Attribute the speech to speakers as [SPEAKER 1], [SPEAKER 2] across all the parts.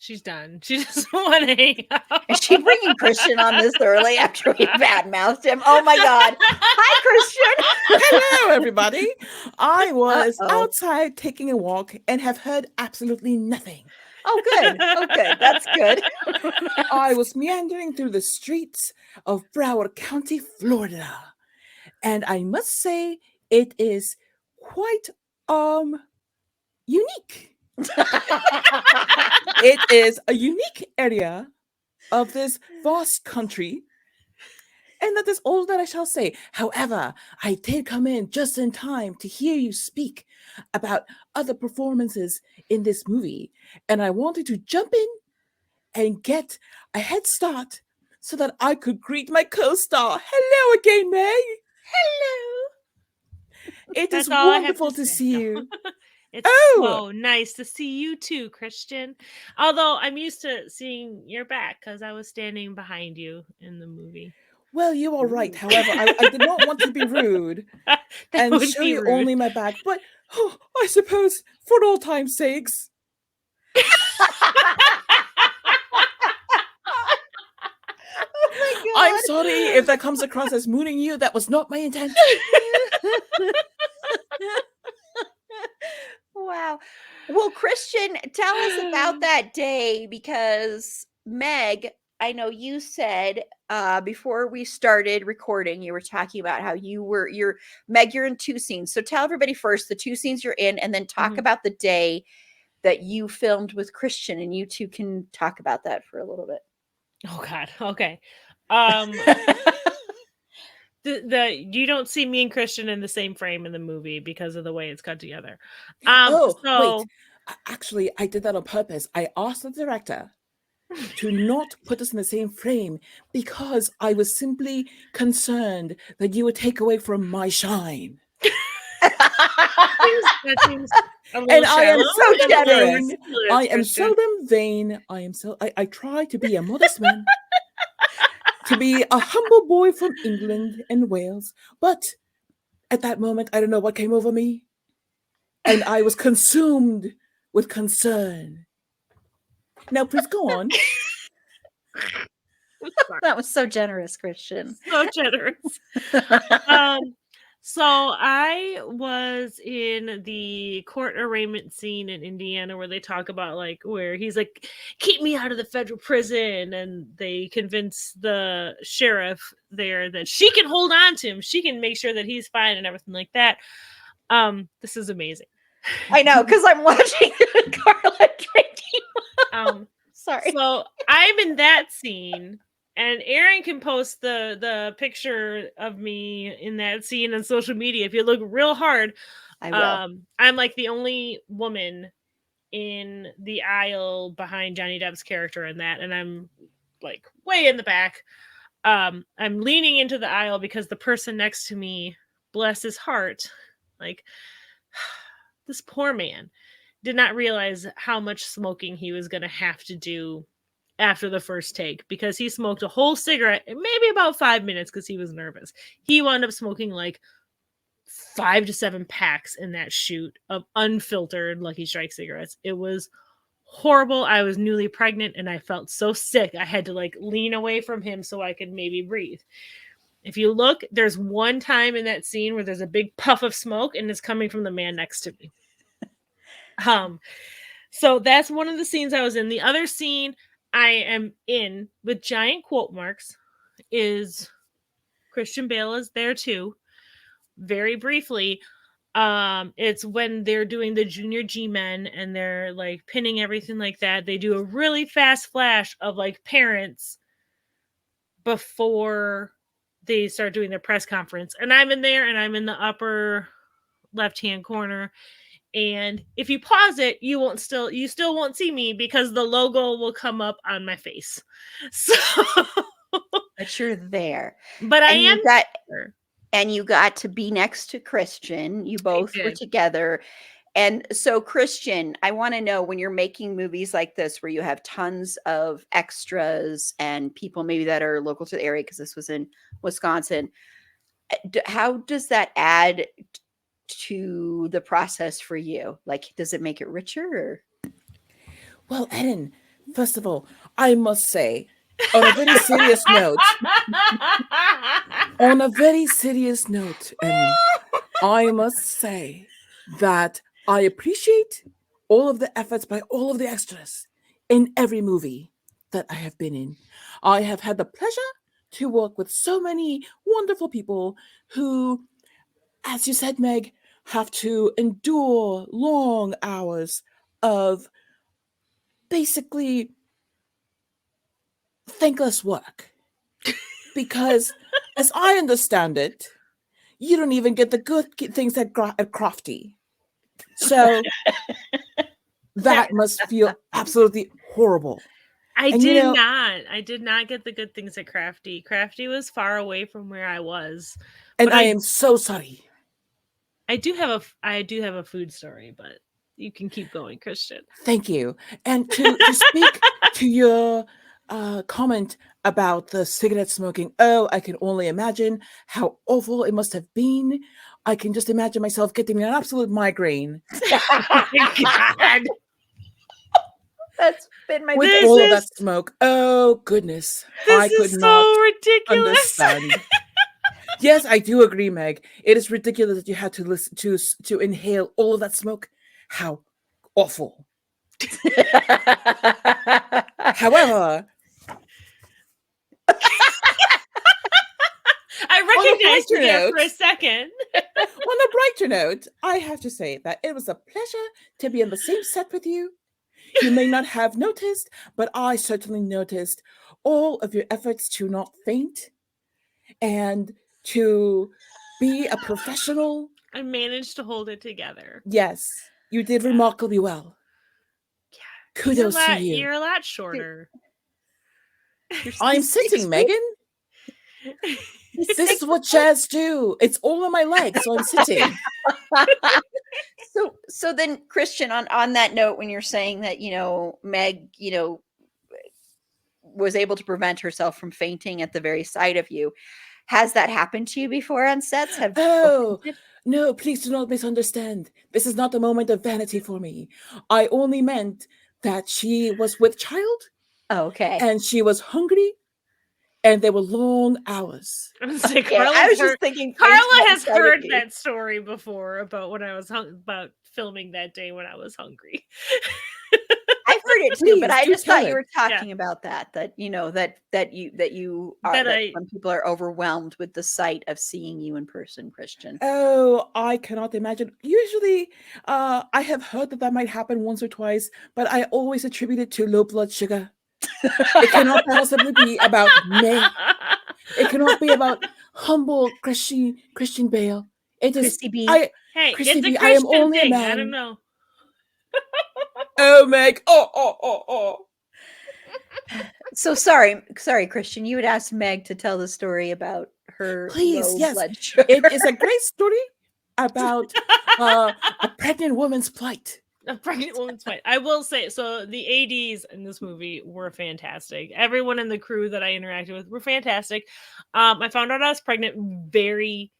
[SPEAKER 1] She's done. She doesn't want to hang out.
[SPEAKER 2] Is she bringing Christian on this early after we badmouthed him? Oh my God. Hi, Christian.
[SPEAKER 3] Hello, everybody. I was
[SPEAKER 2] Uh-oh.
[SPEAKER 3] outside taking a walk and have heard absolutely nothing.
[SPEAKER 2] Oh, good. Oh, good. That's good.
[SPEAKER 3] I was meandering through the streets of Broward County, Florida. And I must say, it is quite unique. It is a unique area of this vast country. And that is all that I shall say. However, I did come in just in time to hear you speak about other performances in this movie. And I wanted to jump in and get a head start so that I could greet my co-star. Hello again, Meg.
[SPEAKER 1] Hello.
[SPEAKER 3] It
[SPEAKER 1] That's
[SPEAKER 3] is
[SPEAKER 1] all I have
[SPEAKER 3] wonderful to
[SPEAKER 1] say.
[SPEAKER 3] see
[SPEAKER 1] No.
[SPEAKER 3] you.
[SPEAKER 1] It's
[SPEAKER 3] Oh!
[SPEAKER 1] so nice to see you too, Christian. Although I'm used to seeing your back because I was standing behind you in the movie.
[SPEAKER 3] Well, you are right. However, I did not want to be rude and show you
[SPEAKER 1] rude.
[SPEAKER 3] only my back. But I suppose for all time's sakes.
[SPEAKER 2] Oh
[SPEAKER 3] I'm sorry if that comes across as mooning you. That was not my intention.
[SPEAKER 2] Wow. Well, Christian, tell us about that day because Meg, I know you said before we started recording, you were talking about how you're Meg, you're in 2 scenes. So tell everybody first the 2 scenes you're in and then talk about the day that you filmed with Christian, and you two can talk about that for a little bit.
[SPEAKER 1] Oh God. Okay. You don't see me and Christian in the same frame in the movie because of the way it's cut together.
[SPEAKER 3] Wait. Actually, I did that on purpose. I asked the director to not put us in the same frame because I was simply concerned that you would take away from my shine.
[SPEAKER 1] That seems a little
[SPEAKER 3] and I am
[SPEAKER 2] so generous.
[SPEAKER 3] I am seldom vain. I try to be a modest man, to be a humble boy from England and Wales. But at that moment, I don't know what came over me, and I was consumed with concern. Now, please go on.
[SPEAKER 2] That was so generous, Christian.
[SPEAKER 1] So generous. So I was in the court arraignment scene in Indiana where they talk about like where he's like, keep me out of the federal prison, and they convince the sheriff there that she can hold on to him, she can make sure that he's fine and everything like that. This is amazing.
[SPEAKER 2] I know, because I'm watching Carla drinking. Sorry.
[SPEAKER 1] So I'm in that scene. And Aaron can post the picture of me in that scene on social media. If you look real hard,
[SPEAKER 2] I will.
[SPEAKER 1] I'm like the only woman in the aisle behind Johnny Depp's character in that, and I'm like way in the back. I'm leaning into the aisle because the person next to me, bless his heart, like this poor man did not realize how much smoking he was going to have to do after the first take, because he smoked a whole cigarette in maybe about 5 minutes because he was nervous. He wound up smoking like 5 to 7 packs in that shoot of unfiltered Lucky Strike cigarettes. It was horrible. I was newly pregnant and I felt so sick. I had to like lean away from him so I could maybe breathe. If you look, there's one time in that scene where there's a big puff of smoke and it's coming from the man next to me. So that's one of the scenes I was in. The other scene I am in with giant quote marks is Christian Bale is there too. Very briefly, it's when they're doing the junior G-men and they're like pinning everything like that. They do a really fast flash of like parents before they start doing their press conference. And I'm in there and I'm in the upper left-hand corner. And if you pause it, you still won't see me because the logo will come up on my face. So
[SPEAKER 2] but you're there.
[SPEAKER 1] But I am
[SPEAKER 2] there. And you got to be next to Christian. You both were together. And so, Christian, I want to know, when you're making movies like this where you have tons of extras and people maybe that are local to the area, because this was in Wisconsin, how does that add to the process for you? Like, does it make it richer? Or?
[SPEAKER 3] Well, Ellen, First of all, I must say, on a very serious note, on a very serious note, Emmy, I must say that I appreciate all of the efforts by all of the extras in every movie that I have been in. I have had the pleasure to work with so many wonderful people who, as you said, Meg, have to endure long hours of basically thankless work. Because, as I understand it, you don't even get the good things at Crafty. So that must feel absolutely horrible.
[SPEAKER 1] I
[SPEAKER 3] And
[SPEAKER 1] did not. I did not get the good things at Crafty. Crafty was far away from where I was.
[SPEAKER 3] and
[SPEAKER 1] But
[SPEAKER 3] I am so sorry.
[SPEAKER 1] I do have a food story, but you can keep going, Christian.
[SPEAKER 3] Thank you. And to speak to your comment about the cigarette smoking, oh, I can only imagine how awful it must have been. I can just imagine myself getting an absolute migraine
[SPEAKER 1] God.
[SPEAKER 2] That's been my
[SPEAKER 3] with
[SPEAKER 1] This
[SPEAKER 3] all of
[SPEAKER 1] is-
[SPEAKER 3] that smoke. Oh goodness,
[SPEAKER 1] This
[SPEAKER 3] I could
[SPEAKER 1] is
[SPEAKER 3] not
[SPEAKER 1] so ridiculous.
[SPEAKER 3] understand. Yes, I do agree, Meg. It is ridiculous that you had to listen to inhale all of that smoke. How awful. However,
[SPEAKER 1] I recognized you
[SPEAKER 3] brighter
[SPEAKER 1] there for a
[SPEAKER 3] note-
[SPEAKER 1] second.
[SPEAKER 3] on a brighter note, I have to say that it was a pleasure to be on the same set with you. You may not have noticed, but I certainly noticed all of your efforts to not faint and to be a professional.
[SPEAKER 1] I managed to hold it together.
[SPEAKER 3] Yes, you did
[SPEAKER 1] Yeah.
[SPEAKER 3] remarkably well.
[SPEAKER 1] Yeah.
[SPEAKER 3] Kudos to you.
[SPEAKER 1] You're a lot shorter.
[SPEAKER 3] I'm sitting, Megan. This is what jazz do. It's all on my legs, so I'm sitting.
[SPEAKER 2] So then, Christian, on that note, when you're saying that, Meg, was able to prevent herself from fainting at the very sight of you, has that happened to you before on sets?
[SPEAKER 3] Oh, no, please do not misunderstand. This is not a moment of vanity for me. I only meant that she was with child
[SPEAKER 2] Oh, okay.
[SPEAKER 3] and she was hungry and there were long hours.
[SPEAKER 1] I was like,
[SPEAKER 2] Okay, I was just thinking fainting
[SPEAKER 1] Carla
[SPEAKER 2] at the
[SPEAKER 1] has
[SPEAKER 2] sight of
[SPEAKER 1] heard
[SPEAKER 2] you.
[SPEAKER 1] that story before about when I was about filming that day when I was hungry.
[SPEAKER 2] I've heard it too,
[SPEAKER 3] Please,
[SPEAKER 2] but I
[SPEAKER 3] do
[SPEAKER 2] just thought
[SPEAKER 3] tell
[SPEAKER 2] you
[SPEAKER 3] it.
[SPEAKER 2] were talking about that you are
[SPEAKER 1] That
[SPEAKER 2] that some people are overwhelmed with the sight of seeing you in person, Christian.
[SPEAKER 3] Oh, I cannot imagine. Usually, I have heard that might happen once or twice, but I always attribute it to low blood sugar. It cannot possibly be about me. It cannot be about humble Christian Bale. It is
[SPEAKER 2] Christy B.
[SPEAKER 1] Hey,
[SPEAKER 3] Christy
[SPEAKER 1] it's a
[SPEAKER 3] B, I am
[SPEAKER 1] Christian
[SPEAKER 3] only a
[SPEAKER 1] thing.
[SPEAKER 3] man.
[SPEAKER 1] I don't know.
[SPEAKER 3] Oh, Meg. Oh.
[SPEAKER 2] So sorry, Christian. You had asked Meg to tell the story about her
[SPEAKER 3] Please,
[SPEAKER 2] low
[SPEAKER 3] yes.
[SPEAKER 2] blood sugar.
[SPEAKER 3] It is a great story about a pregnant woman's plight.
[SPEAKER 1] A pregnant woman's fight. I will say, so the ADs in this movie were fantastic. Everyone in the crew that I interacted with were fantastic. I found out I was pregnant very,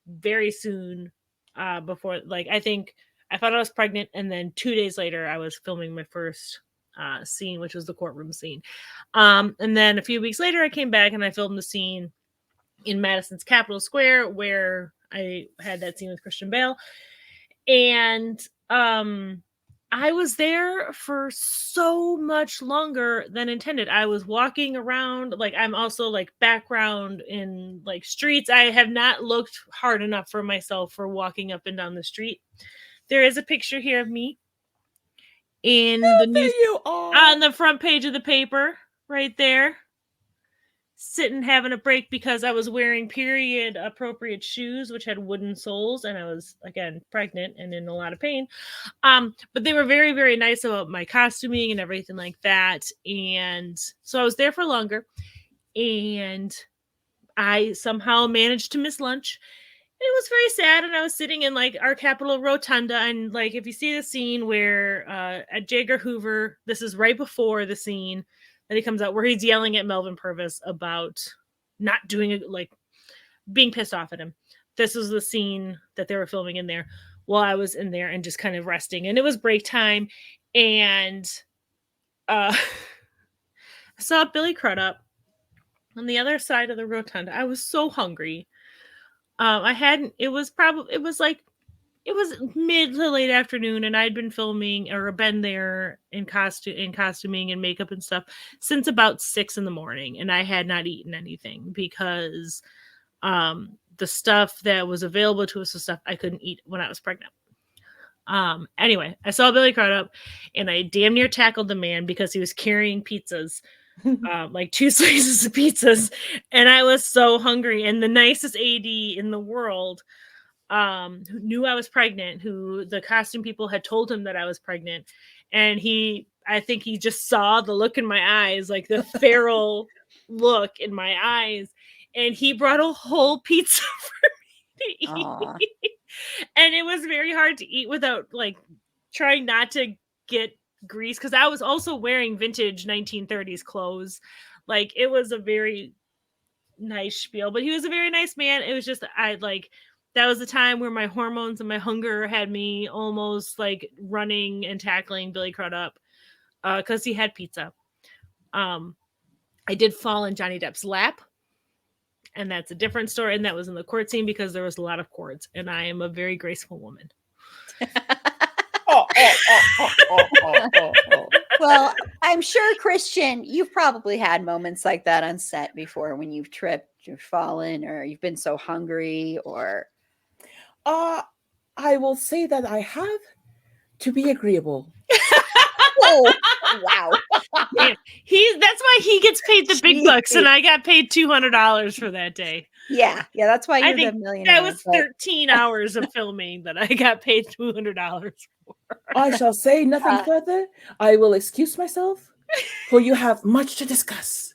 [SPEAKER 1] very soon. Before, like, I think I found out I was pregnant, and then 2 days later, I was filming my first scene, which was the courtroom scene. And then a few weeks later, I came back and I filmed the scene in Madison's Capitol Square where I had that scene with Christian Bale. And I was there for so much longer than intended. I was walking around, like, I'm also like background in like streets. I have not looked hard enough for myself for walking up and down the street. There is a picture here of me in the news
[SPEAKER 3] There you are.
[SPEAKER 1] on the front page of the paper right there, sitting having a break because I was wearing period appropriate shoes which had wooden soles, and I was again pregnant and in a lot of pain. But they were very, very nice about my costuming and everything like that. And so I was there for longer, and I somehow managed to miss lunch. And it was very sad, and I was sitting in like our Capitol rotunda, and like if you see the scene where at J. Edgar Hoover, this is right before the scene that he comes out where he's yelling at Melvin Purvis about not doing it, like being pissed off at him. This is the scene that they were filming in there while I was in there and just kind of resting. And it was break time, and I saw Billy Crudup on the other side of the rotunda. I was so hungry. I hadn't. It was probably. It was mid to late afternoon, and I'd been filming or been there in costuming and makeup and stuff since about 6 in the morning, and I had not eaten anything because the stuff that was available to us was stuff I couldn't eat when I was pregnant. Anyway, I saw Billy Crudup, and I damn near tackled the man because he was carrying pizzas, like 2 slices of pizzas, and I was so hungry. And the nicest AD in the world, who knew I was pregnant, who the costume people had told him that I was pregnant, and I think he just saw the look in my eyes, like the feral look in my eyes, and he brought a whole pizza for me to
[SPEAKER 2] Aw.
[SPEAKER 1] eat. And it was very hard to eat without like trying not to get grease, because I was also wearing vintage 1930s clothes. Like, it was a very nice spiel, but he was a very nice man. It was just that was the time where my hormones and my hunger had me almost like running and tackling Billy Crudup because he had pizza. I did fall in Johnny Depp's lap, and that's a different story. And that was in the court scene because there was a lot of cords, and I am a very graceful woman.
[SPEAKER 2] Well, I'm sure, Christian, you've probably had moments like that on set before when you've tripped, you've fallen, or you've been so hungry, or
[SPEAKER 3] I will say that I have, to be agreeable.
[SPEAKER 2] oh, wow.
[SPEAKER 1] Man, that's why he gets paid the big bucks, and I got paid $200 for that day.
[SPEAKER 2] Yeah, that's why
[SPEAKER 1] I
[SPEAKER 2] you're the
[SPEAKER 1] think
[SPEAKER 2] millionaire.
[SPEAKER 1] that was 13 hours of filming that I got paid $200 for.
[SPEAKER 3] I shall say nothing further. I will excuse myself, for you have much to discuss.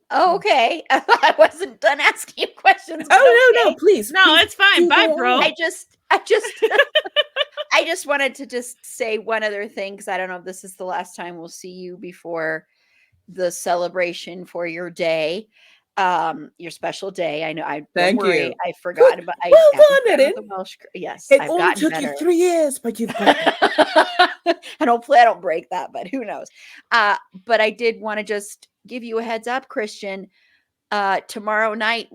[SPEAKER 2] Oh, okay. I wasn't done asking you questions.
[SPEAKER 3] Oh, no, please.
[SPEAKER 1] No,
[SPEAKER 3] please
[SPEAKER 1] it's fine. Bye, bro.
[SPEAKER 2] I just I just wanted to just say one other thing, because I don't know if this is the last time we'll see you before the celebration for your day, your special day. I know.
[SPEAKER 3] Thank
[SPEAKER 2] don't worry,
[SPEAKER 3] you.
[SPEAKER 2] I forgot about.
[SPEAKER 3] Well done, Erin.
[SPEAKER 2] Yes,
[SPEAKER 3] It
[SPEAKER 2] I've
[SPEAKER 3] only
[SPEAKER 2] gotten
[SPEAKER 3] took
[SPEAKER 2] better.
[SPEAKER 3] you 3 years, but you've got it.
[SPEAKER 2] And hopefully I don't break that, but who knows? But I did want to just give you a heads up, Christian. Tomorrow night,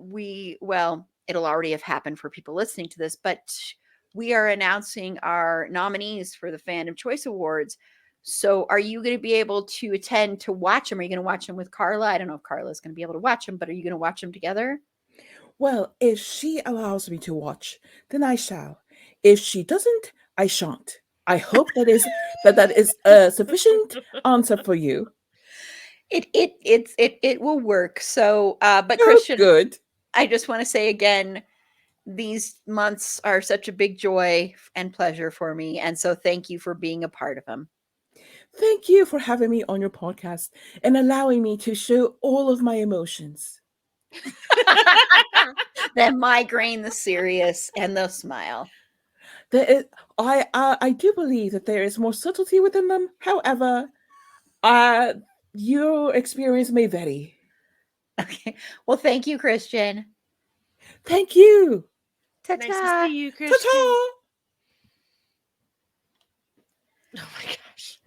[SPEAKER 2] it'll already have happened for people listening to this, but we are announcing our nominees for the Fandom Choice Awards. So are you going to be able to attend to watch them? Are you going to watch them with Carla? I don't know if Carla's going to be able to watch them, but are you going to watch them together?
[SPEAKER 3] Well, if she allows me to watch, then I shall. If she doesn't, I shan't. I hope that is a sufficient answer for you.
[SPEAKER 2] It will work. So, but
[SPEAKER 3] Oh,
[SPEAKER 2] Christian,
[SPEAKER 3] good.
[SPEAKER 2] I just want to say again, these months are such a big joy and pleasure for me, and so thank you for being a part of them.
[SPEAKER 3] Thank you for having me on your podcast and allowing me to show all of my emotions.
[SPEAKER 2] The migraine, the serious, and the smile.
[SPEAKER 3] I do believe that there is more subtlety within them. However, your experience may vary.
[SPEAKER 2] Okay. Well, thank you, Christian.
[SPEAKER 3] Thank you.
[SPEAKER 2] Ta-ta.
[SPEAKER 1] Nice to see you, Christian.
[SPEAKER 3] Ta-ta.
[SPEAKER 1] Oh my gosh.